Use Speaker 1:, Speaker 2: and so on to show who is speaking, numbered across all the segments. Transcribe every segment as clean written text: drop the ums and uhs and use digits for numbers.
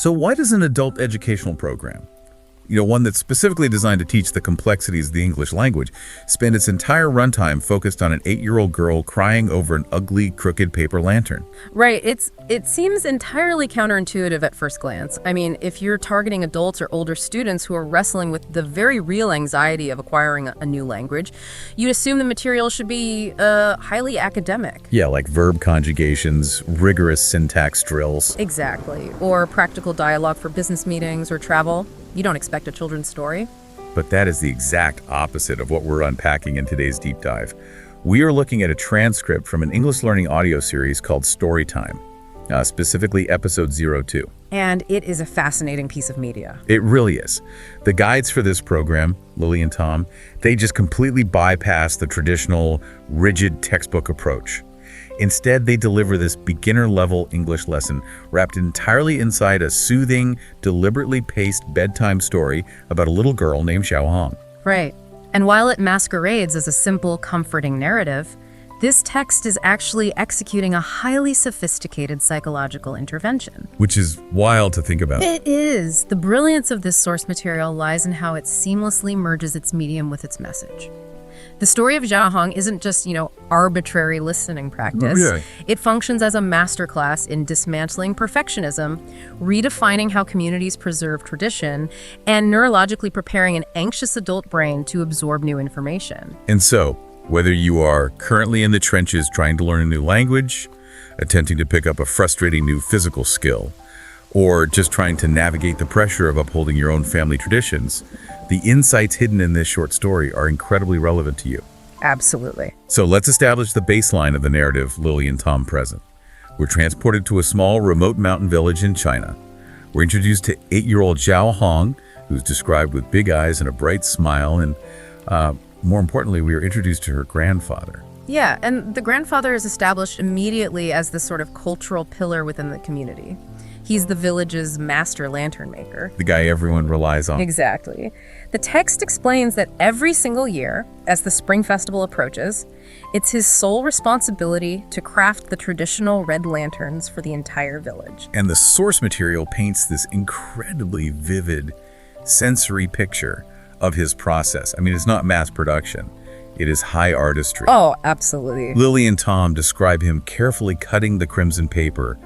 Speaker 1: So why does an adult educational program, one that's specifically designed to teach the complexities of the English language, spend its entire runtime focused on an 8-year-old girl crying over an ugly, crooked paper lantern?
Speaker 2: Right. It seems entirely counterintuitive at first glance. I mean, if you're targeting adults or older students who are wrestling with the very real anxiety of acquiring a new language, you'd assume the material should be highly academic.
Speaker 1: Yeah, like verb conjugations, rigorous syntax drills.
Speaker 2: Exactly. Or practical dialogue for business meetings or travel. You don't expect a children's story.
Speaker 1: But that is the exact opposite of what we're unpacking in today's deep dive. We are looking at a transcript from an English learning audio series called Storytime, specifically episode 02.
Speaker 2: And it is a fascinating piece of media.
Speaker 1: It really is. The guides for this program, Lily and Tom, they just completely bypass the traditional, rigid textbook approach. Instead, they deliver this beginner-level English lesson wrapped entirely inside a soothing, deliberately paced bedtime story about a little girl named Xiaohong.
Speaker 2: Right. And while it masquerades as a simple, comforting narrative, this text is actually executing a highly sophisticated psychological intervention.
Speaker 1: Which is wild to think about.
Speaker 2: It is. The brilliance of this source material lies in how it seamlessly merges its medium with its message. The story of Xiaohong isn't just, arbitrary listening practice.
Speaker 1: Yeah.
Speaker 2: It functions as a masterclass in dismantling perfectionism, redefining how communities preserve tradition, and neurologically preparing an anxious adult brain to absorb new information.
Speaker 1: And so, whether you are currently in the trenches trying to learn a new language, attempting to pick up a frustrating new physical skill, or just trying to navigate the pressure of upholding your own family traditions, the insights hidden in this short story are incredibly relevant to you.
Speaker 2: Absolutely.
Speaker 1: So let's establish the baseline of the narrative Lily and Tom present. We're transported to a small, remote mountain village in China. We're introduced to 8-year-old Zhao Hong, who's described with big eyes and a bright smile, and more importantly, we are introduced to her grandfather.
Speaker 2: Yeah, and the grandfather is established immediately as this sort of cultural pillar within the community. He's the village's master lantern maker.
Speaker 1: The guy everyone relies on.
Speaker 2: Exactly. The text explains that every single year, as the Spring Festival approaches, it's his sole responsibility to craft the traditional red lanterns for the entire village.
Speaker 1: And the source material paints this incredibly vivid, sensory picture of his process. I mean, it's not mass production. It is high artistry.
Speaker 2: Oh, absolutely.
Speaker 1: Lily and Tom describe him carefully cutting the crimson paper,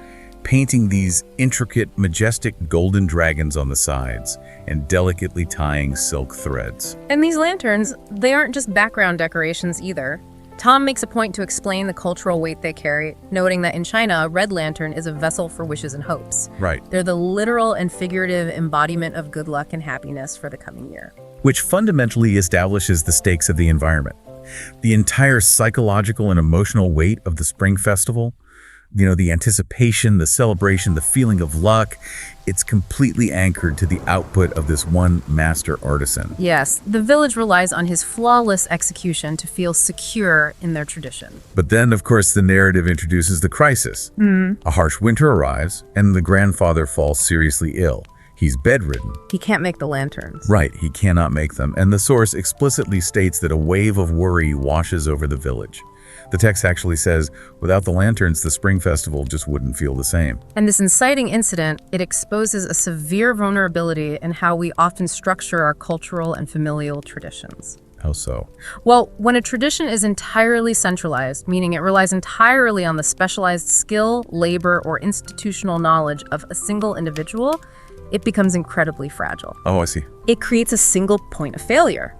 Speaker 1: painting these intricate, majestic golden dragons on the sides, and delicately tying silk threads.
Speaker 2: And these lanterns, they aren't just background decorations either. Tom makes a point to explain the cultural weight they carry, noting that in China, a red lantern is a vessel for wishes and hopes.
Speaker 1: Right.
Speaker 2: They're the literal and figurative embodiment of good luck and happiness for the coming year.
Speaker 1: Which fundamentally establishes the stakes of the environment. The entire psychological and emotional weight of the Spring Festival, the anticipation, the celebration, the feeling of luck, it's completely anchored to the output of this one master artisan.
Speaker 2: Yes, the village relies on his flawless execution to feel secure in their tradition.
Speaker 1: But then, of course, the narrative introduces the crisis. A harsh winter arrives, and the grandfather falls seriously ill. He's bedridden.
Speaker 2: He can't make the lanterns.
Speaker 1: Right, he cannot make them, and the source explicitly states that a wave of worry washes over the village. The text actually says, without the lanterns, the Spring Festival just wouldn't feel the same.
Speaker 2: And this inciting incident, it exposes a severe vulnerability in how we often structure our cultural and familial traditions.
Speaker 1: How so?
Speaker 2: Well, when a tradition is entirely centralized, meaning it relies entirely on the specialized skill, labor, or institutional knowledge of a single individual, it becomes incredibly fragile.
Speaker 1: Oh, I see.
Speaker 2: It creates a single point of failure.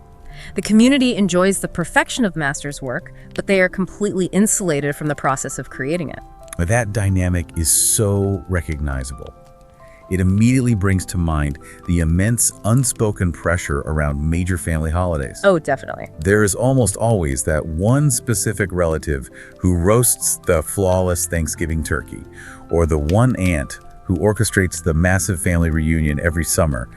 Speaker 2: The community enjoys the perfection of master's work, but they are completely insulated from the process of creating it.
Speaker 1: That dynamic is so recognizable. It immediately brings to mind the immense unspoken pressure around major family holidays.
Speaker 2: Oh, definitely.
Speaker 1: There is almost always that one specific relative who roasts the flawless Thanksgiving turkey, or the one aunt who orchestrates the massive family reunion every summer,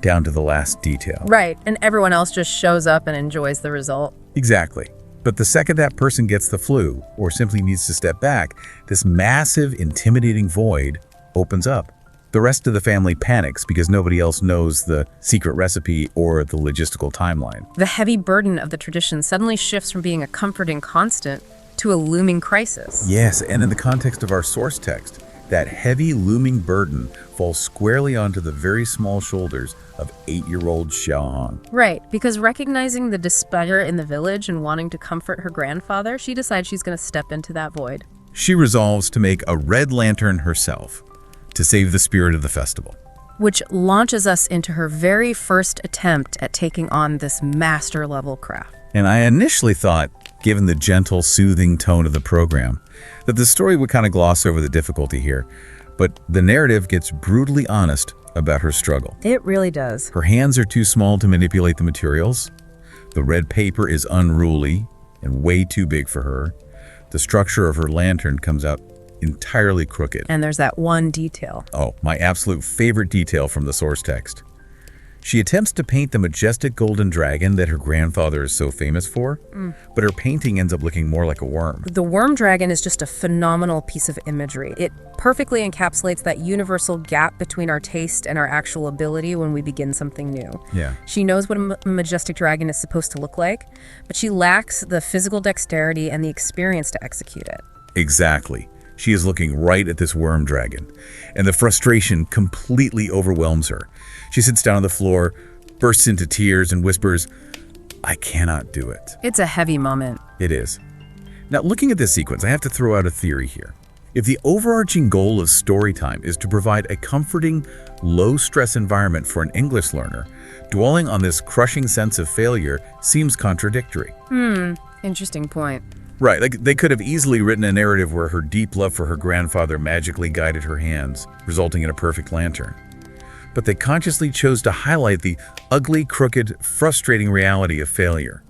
Speaker 1: down to the last detail.
Speaker 2: Right, and everyone else just shows up and enjoys the result.
Speaker 1: Exactly. But the second that person gets the flu, or simply needs to step back, this massive, intimidating void opens up. The rest of the family panics because nobody else knows the secret recipe or the logistical timeline.
Speaker 2: The heavy burden of the tradition suddenly shifts from being a comforting constant to a looming crisis.
Speaker 1: Yes, and in the context of our source text, That heavy, looming burden falls squarely onto the very small shoulders of 8-year-old Xiaohong.
Speaker 2: Right, because recognizing the despair in the village and wanting to comfort her grandfather, she decides she's going to step into that void.
Speaker 1: She resolves to make a red lantern herself to save the spirit of the festival.
Speaker 2: Which launches us into her very first attempt at taking on this master-level craft.
Speaker 1: And I initially thought, given the gentle, soothing tone of the program, that the story would kind of gloss over the difficulty here. But the narrative gets brutally honest about her struggle.
Speaker 2: It really does.
Speaker 1: Her hands are too small to manipulate the materials. The red paper is unruly and way too big for her. The structure of her lantern comes out entirely crooked.
Speaker 2: And there's that one detail.
Speaker 1: Oh, my absolute favorite detail from the source text. She attempts to paint the majestic golden dragon that her grandfather is so famous for, but her painting ends up looking more like a worm.
Speaker 2: The worm dragon is just a phenomenal piece of imagery. It perfectly encapsulates that universal gap between our taste and our actual ability when we begin something new.
Speaker 1: Yeah.
Speaker 2: She knows what a majestic dragon is supposed to look like, but she lacks the physical dexterity and the experience to execute it.
Speaker 1: Exactly. She is looking right at this worm dragon, and the frustration completely overwhelms her. She sits down on the floor, bursts into tears, and whispers, "I cannot do it."
Speaker 2: It's a heavy moment.
Speaker 1: It is. Now, looking at this sequence, I have to throw out a theory here. If the overarching goal of story time is to provide a comforting, low-stress environment for an English learner, dwelling on this crushing sense of failure seems contradictory.
Speaker 2: Interesting point.
Speaker 1: Right, like they could have easily written a narrative where her deep love for her grandfather magically guided her hands, resulting in a perfect lantern. But they consciously chose to highlight the ugly, crooked, frustrating reality of failure.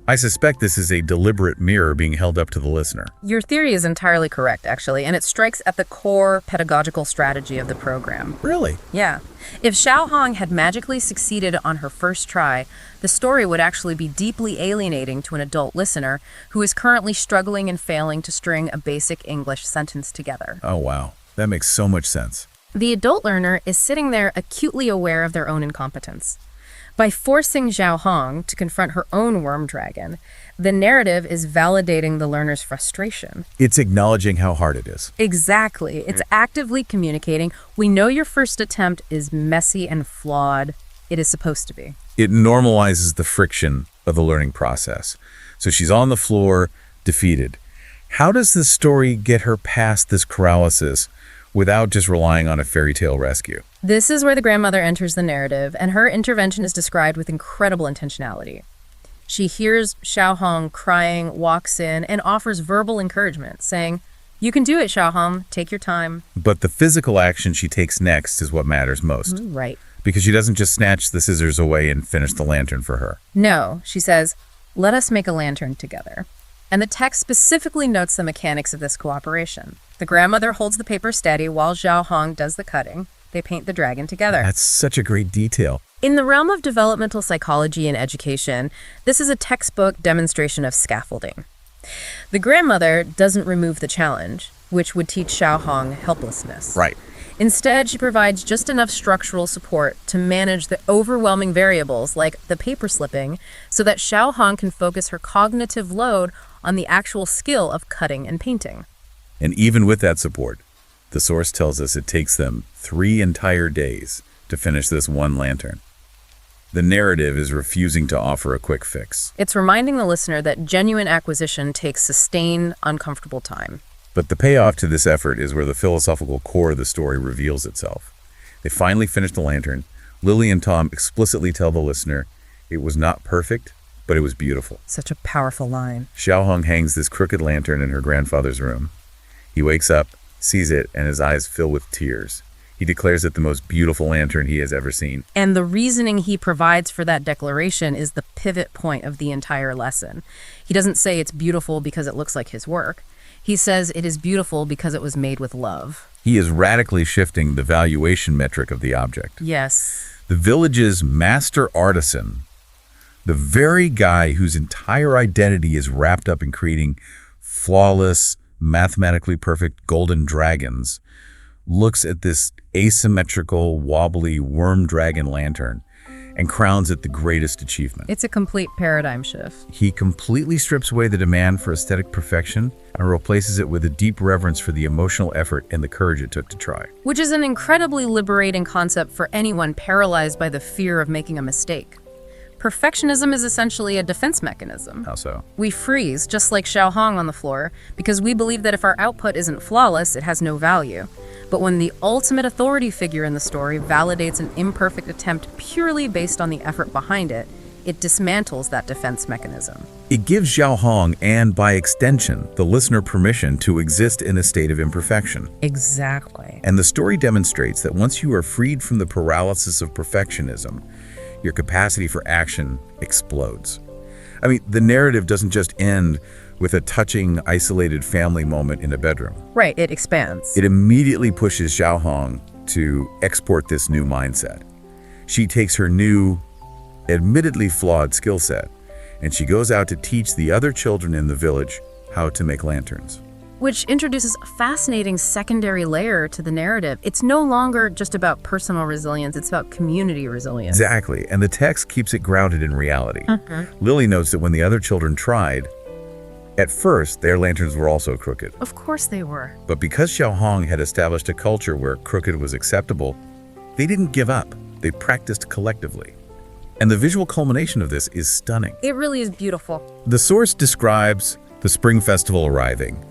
Speaker 1: I suspect this is a deliberate mirror being held up to the listener.
Speaker 2: Your theory is entirely correct, actually, and it strikes at the core pedagogical strategy of the program.
Speaker 1: Really?
Speaker 2: Yeah. If Xiaohong had magically succeeded on her first try, the story would actually be deeply alienating to an adult listener who is currently struggling and failing to string a basic English sentence together.
Speaker 1: Oh, wow. That makes so much sense.
Speaker 2: The adult learner is sitting there acutely aware of their own incompetence. By forcing Xiaohong to confront her own worm dragon, the narrative is validating the learner's frustration.
Speaker 1: It's acknowledging how hard it is.
Speaker 2: Exactly. It's actively communicating, we know your first attempt is messy and flawed. It is supposed to be.
Speaker 1: It normalizes the friction of the learning process. So she's on the floor, defeated. How does this story get her past this paralysis without just relying on a fairy tale rescue?
Speaker 2: This is where the grandmother enters the narrative, and her intervention is described with incredible intentionality. She hears Xiaohong crying, walks in, and offers verbal encouragement, saying, "You can do it, Xiaohong. Take your time."
Speaker 1: But the physical action she takes next is what matters most.
Speaker 2: Right.
Speaker 1: Because she doesn't just snatch the scissors away and finish the lantern for her.
Speaker 2: No, she says, "Let us make a lantern together." And the text specifically notes the mechanics of this cooperation. The grandmother holds the paper steady while Xiaohong does the cutting. They paint the dragon together.
Speaker 1: That's such a great detail.
Speaker 2: In the realm of developmental psychology and education, this is a textbook demonstration of scaffolding. The grandmother doesn't remove the challenge, which would teach Xiaohong helplessness.
Speaker 1: Right.
Speaker 2: Instead, she provides just enough structural support to manage the overwhelming variables like the paper slipping so that Xiaohong can focus her cognitive load on the actual skill of cutting and painting.
Speaker 1: And even with that support, the source tells us it takes them 3 entire days to finish this one lantern. The narrative is refusing to offer a quick fix.
Speaker 2: It's reminding the listener that genuine acquisition takes sustained, uncomfortable time.
Speaker 1: But the payoff to this effort is where the philosophical core of the story reveals itself. They finally finish the lantern. Lily and Tom explicitly tell the listener it was not perfect, but it was beautiful.
Speaker 2: Such a powerful line.
Speaker 1: Xiaohong hangs this crooked lantern in her grandfather's room. He wakes up, sees it, and his eyes fill with tears. He declares it the most beautiful lantern he has ever seen.
Speaker 2: And the reasoning he provides for that declaration is the pivot point of the entire lesson. He doesn't say it's beautiful because it looks like his work. He says it is beautiful because it was made with love.
Speaker 1: He is radically shifting the valuation metric of the object.
Speaker 2: Yes.
Speaker 1: The village's master artisan, the very guy whose entire identity is wrapped up in creating flawless, mathematically perfect golden dragons, looks at this asymmetrical, wobbly worm dragon lantern and crowns it the greatest achievement.
Speaker 2: It's a complete paradigm shift.
Speaker 1: He completely strips away the demand for aesthetic perfection and replaces it with a deep reverence for the emotional effort and the courage it took to try.
Speaker 2: Which is an incredibly liberating concept for anyone paralyzed by the fear of making a mistake. Perfectionism is essentially a defense mechanism.
Speaker 1: How so?
Speaker 2: We freeze, just like Xiao Hong on the floor, because we believe that if our output isn't flawless, it has no value. But when the ultimate authority figure in the story validates an imperfect attempt purely based on the effort behind it, it dismantles that defense mechanism.
Speaker 1: It gives Xiao Hong, and by extension, the listener permission to exist in a state of imperfection.
Speaker 2: Exactly.
Speaker 1: And the story demonstrates that once you are freed from the paralysis of perfectionism, your capacity for action explodes. I mean, the narrative doesn't just end with a touching, isolated family moment in a bedroom.
Speaker 2: Right, it expands.
Speaker 1: It immediately pushes Xiao Hong to export this new mindset. She takes her new, admittedly flawed skill set, and she goes out to teach the other children in the village how to make lanterns.
Speaker 2: Which introduces a fascinating secondary layer to the narrative. It's no longer just about personal resilience, it's about community resilience.
Speaker 1: Exactly, and the text keeps it grounded in reality. Lily notes that when the other children tried, at first, their lanterns were also crooked.
Speaker 2: Of course they were.
Speaker 1: But because Xiao Hong had established a culture where crooked was acceptable, they didn't give up. They practiced collectively. And the visual culmination of this is stunning.
Speaker 2: It really is beautiful.
Speaker 1: The source describes the spring festival arriving,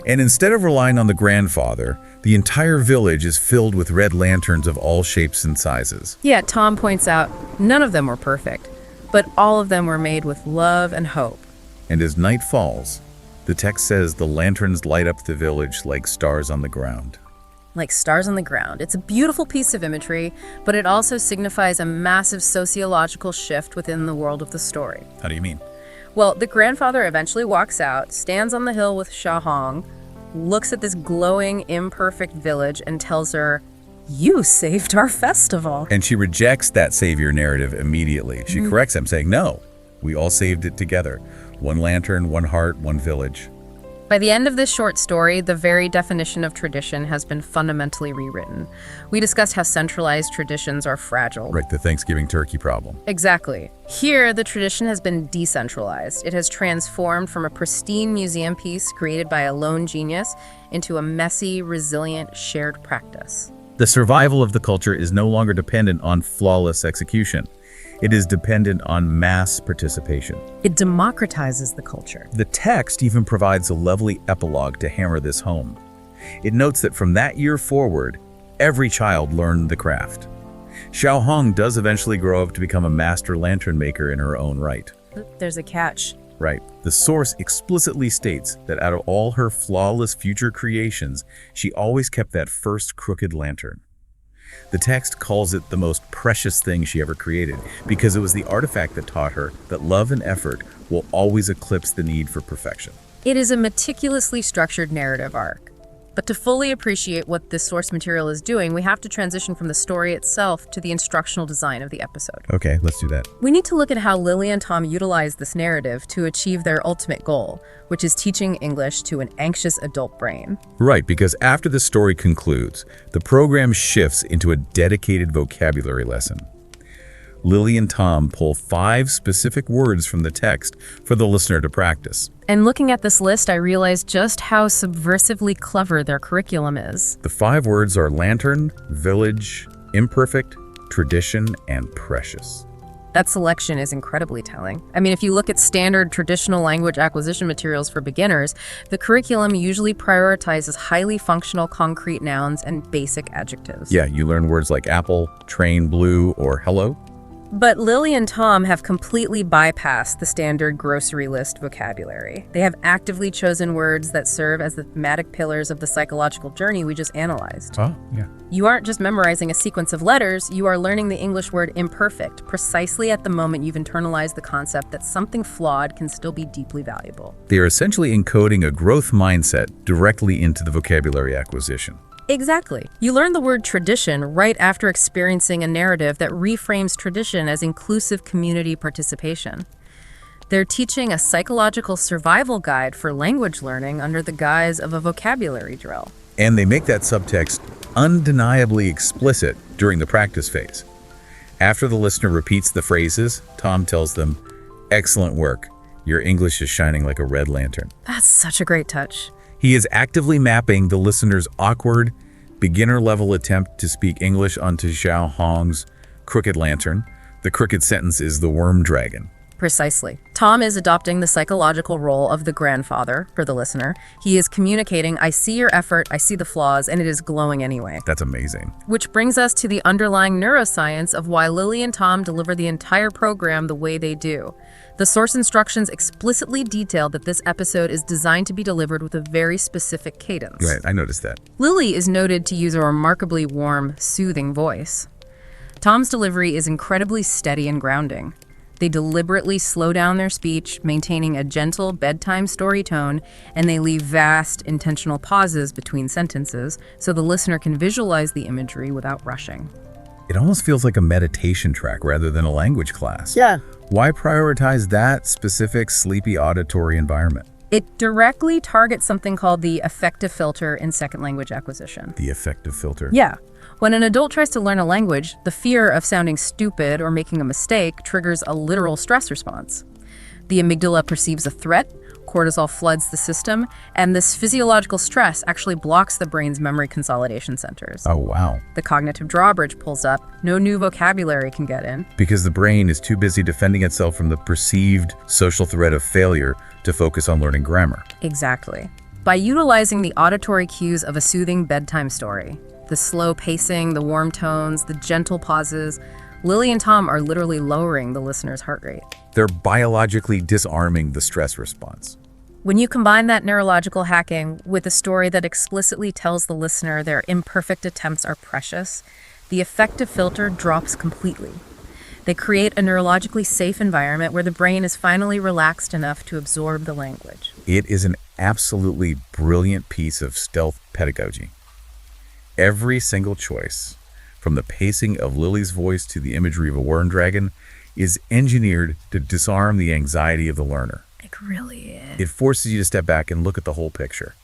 Speaker 1: and instead of relying on the grandfather, the entire village is filled with red lanterns of all shapes and sizes.
Speaker 2: Yeah, Tom points out, none of them were perfect, but all of them were made with love and hope.
Speaker 1: And as night falls, the text says the lanterns light up the village like stars on the ground.
Speaker 2: Like stars on the ground. It's a beautiful piece of imagery, but it also signifies a massive sociological shift within the world of the story.
Speaker 1: How do you mean?
Speaker 2: Well, the grandfather eventually walks out, stands on the hill with Xiao Hong, looks at this glowing, imperfect village, and tells her, "You saved our festival."
Speaker 1: And she rejects that savior narrative immediately. She corrects him, saying, "No, we all saved it together. One lantern, one heart, one village."
Speaker 2: By the end of this short story, the very definition of tradition has been fundamentally rewritten. We discussed how centralized traditions are fragile.
Speaker 1: Right, the Thanksgiving turkey problem.
Speaker 2: Exactly. Here, the tradition has been decentralized. It has transformed from a pristine museum piece created by a lone genius into a messy, resilient, shared practice.
Speaker 1: The survival of the culture is no longer dependent on flawless execution. It is dependent on mass participation.
Speaker 2: It democratizes the culture.
Speaker 1: The text even provides a lovely epilogue to hammer this home. It notes that from that year forward, every child learned the craft. Xiao Hong does eventually grow up to become a master lantern maker in her own right.
Speaker 2: There's a catch.
Speaker 1: Right. The source explicitly states that out of all her flawless future creations, she always kept that first crooked lantern. The text calls it the most precious thing she ever created because it was the artifact that taught her that love and effort will always eclipse the need for perfection.
Speaker 2: It is a meticulously structured narrative arc. But to fully appreciate what this source material is doing, we have to transition from the story itself to the instructional design of the episode.
Speaker 1: Okay, let's do that.
Speaker 2: We need to look at how Lily and Tom utilize this narrative to achieve their ultimate goal, which is teaching English to an anxious adult brain.
Speaker 1: Right, because after the story concludes, the program shifts into a dedicated vocabulary lesson. Lily and Tom pull 5 specific words from the text for the listener to practice.
Speaker 2: And looking at this list, I realized just how subversively clever their curriculum is.
Speaker 1: The 5 words are lantern, village, imperfect, tradition, and precious.
Speaker 2: That selection is incredibly telling. I mean, if you look at standard traditional language acquisition materials for beginners, the curriculum usually prioritizes highly functional concrete nouns and basic adjectives.
Speaker 1: Yeah, you learn words like apple, train, blue, or hello.
Speaker 2: But Lily and Tom have completely bypassed the standard grocery list vocabulary. They have actively chosen words that serve as the thematic pillars of the psychological journey we just analyzed.
Speaker 1: Oh, yeah.
Speaker 2: You aren't just memorizing a sequence of letters, you are learning the English word imperfect precisely at the moment you've internalized the concept that something flawed can still be deeply valuable.
Speaker 1: They are essentially encoding a growth mindset directly into the vocabulary acquisition.
Speaker 2: Exactly. You learn the word tradition right after experiencing a narrative that reframes tradition as inclusive community participation. They're teaching a psychological survival guide for language learning under the guise of a vocabulary drill.
Speaker 1: And they make that subtext undeniably explicit during the practice phase. After the listener repeats the phrases, Tom tells them, "Excellent work. Your English is shining like a red lantern."
Speaker 2: That's such a great touch.
Speaker 1: He is actively mapping the listener's awkward, beginner-level attempt to speak English onto Xiao Hong's crooked lantern. The crooked sentence is the worm dragon.
Speaker 2: Precisely. Tom is adopting the psychological role of the grandfather for the listener. He is communicating, "I see your effort, I see the flaws, and it is glowing anyway."
Speaker 1: That's amazing.
Speaker 2: Which brings us to the underlying neuroscience of why Lily and Tom deliver the entire program the way they do. The source instructions explicitly detail that this episode is designed to be delivered with a very specific cadence.
Speaker 1: Right, I noticed that.
Speaker 2: Lily is noted to use a remarkably warm, soothing voice. Tom's delivery is incredibly steady and grounding. They deliberately slow down their speech, maintaining a gentle bedtime story tone, and they leave vast, intentional pauses between sentences so the listener can visualize the imagery without rushing.
Speaker 1: It almost feels like a meditation track rather than a language class.
Speaker 2: Yeah.
Speaker 1: Why prioritize that specific sleepy auditory environment?
Speaker 2: It directly targets something called the affective filter in second language acquisition.
Speaker 1: The affective filter.
Speaker 2: Yeah. When an adult tries to learn a language, the fear of sounding stupid or making a mistake triggers a literal stress response. The amygdala perceives a threat, cortisol floods the system, and this physiological stress actually blocks the brain's memory consolidation centers.
Speaker 1: Oh, wow.
Speaker 2: The cognitive drawbridge pulls up, no new vocabulary can get in.
Speaker 1: Because the brain is too busy defending itself from the perceived social threat of failure to focus on learning grammar.
Speaker 2: Exactly. By utilizing the auditory cues of a soothing bedtime story, the slow pacing, the warm tones, the gentle pauses, Lily and Tom are literally lowering the listener's heart rate.
Speaker 1: They're biologically disarming the stress response.
Speaker 2: When you combine that neurological hacking with a story that explicitly tells the listener their imperfect attempts are precious, the affective filter drops completely. They create a neurologically safe environment where the brain is finally relaxed enough to absorb the language.
Speaker 1: It is an absolutely brilliant piece of stealth pedagogy. Every single choice, from the pacing of Lily's voice to the imagery of a worm dragon, is engineered to disarm the anxiety of the learner.
Speaker 2: It really is.
Speaker 1: It forces you to step back and look at the whole picture.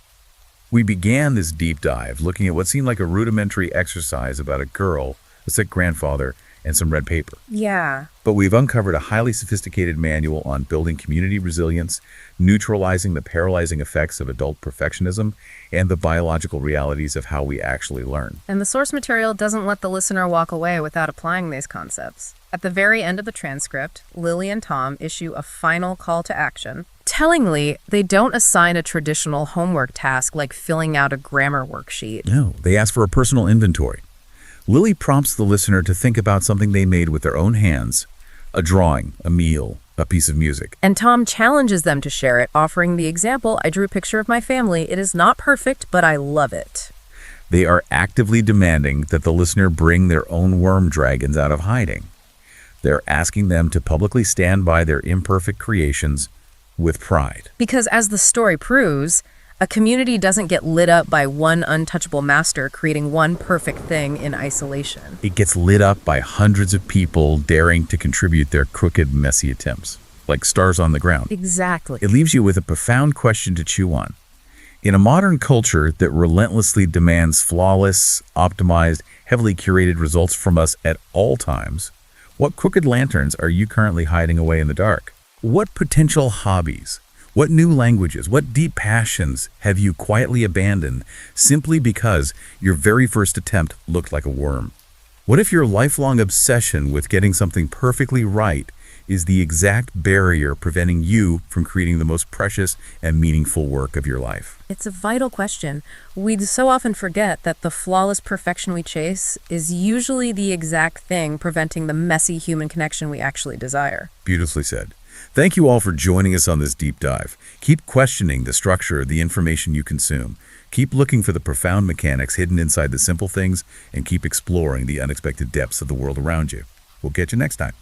Speaker 1: We began this deep dive looking at what seemed like a rudimentary exercise about a girl, a sick grandfather, and some red paper.
Speaker 2: Yeah.
Speaker 1: But we've uncovered a highly sophisticated manual on building community resilience, neutralizing the paralyzing effects of adult perfectionism, and the biological realities of how we actually learn.
Speaker 2: And the source material doesn't let the listener walk away without applying these concepts. At the very end of the transcript, Lily and Tom issue a final call to action. Tellingly, they don't assign a traditional homework task like filling out a grammar worksheet.
Speaker 1: No, they ask for a personal inventory. Lily prompts the listener to think about something they made with their own hands, a drawing, a meal, a piece of music.
Speaker 2: And Tom challenges them to share it, offering the example, "I drew a picture of my family. It is not perfect, but I love it."
Speaker 1: They are actively demanding that the listener bring their own worm dragons out of hiding. They're asking them to publicly stand by their imperfect creations with pride.
Speaker 2: Because as the story proves, a community doesn't get lit up by one untouchable master creating one perfect thing in isolation.
Speaker 1: It gets lit up by hundreds of people daring to contribute their crooked, messy attempts, like stars on the ground.
Speaker 2: Exactly.
Speaker 1: It leaves you with a profound question to chew on. In a modern culture that relentlessly demands flawless, optimized, heavily curated results from us at all times, what crooked lanterns are you currently hiding away in the dark? What potential hobbies, what new languages, what deep passions have you quietly abandoned simply because your very first attempt looked like a worm? What if your lifelong obsession with getting something perfectly right is the exact barrier preventing you from creating the most precious and meaningful work of your life?
Speaker 2: It's a vital question. We so often forget that the flawless perfection we chase is usually the exact thing preventing the messy human connection we actually desire.
Speaker 1: Beautifully said. Thank you all for joining us on this deep dive. Keep questioning the structure of the information you consume. Keep looking for the profound mechanics hidden inside the simple things, and keep exploring the unexpected depths of the world around you. We'll catch you next time.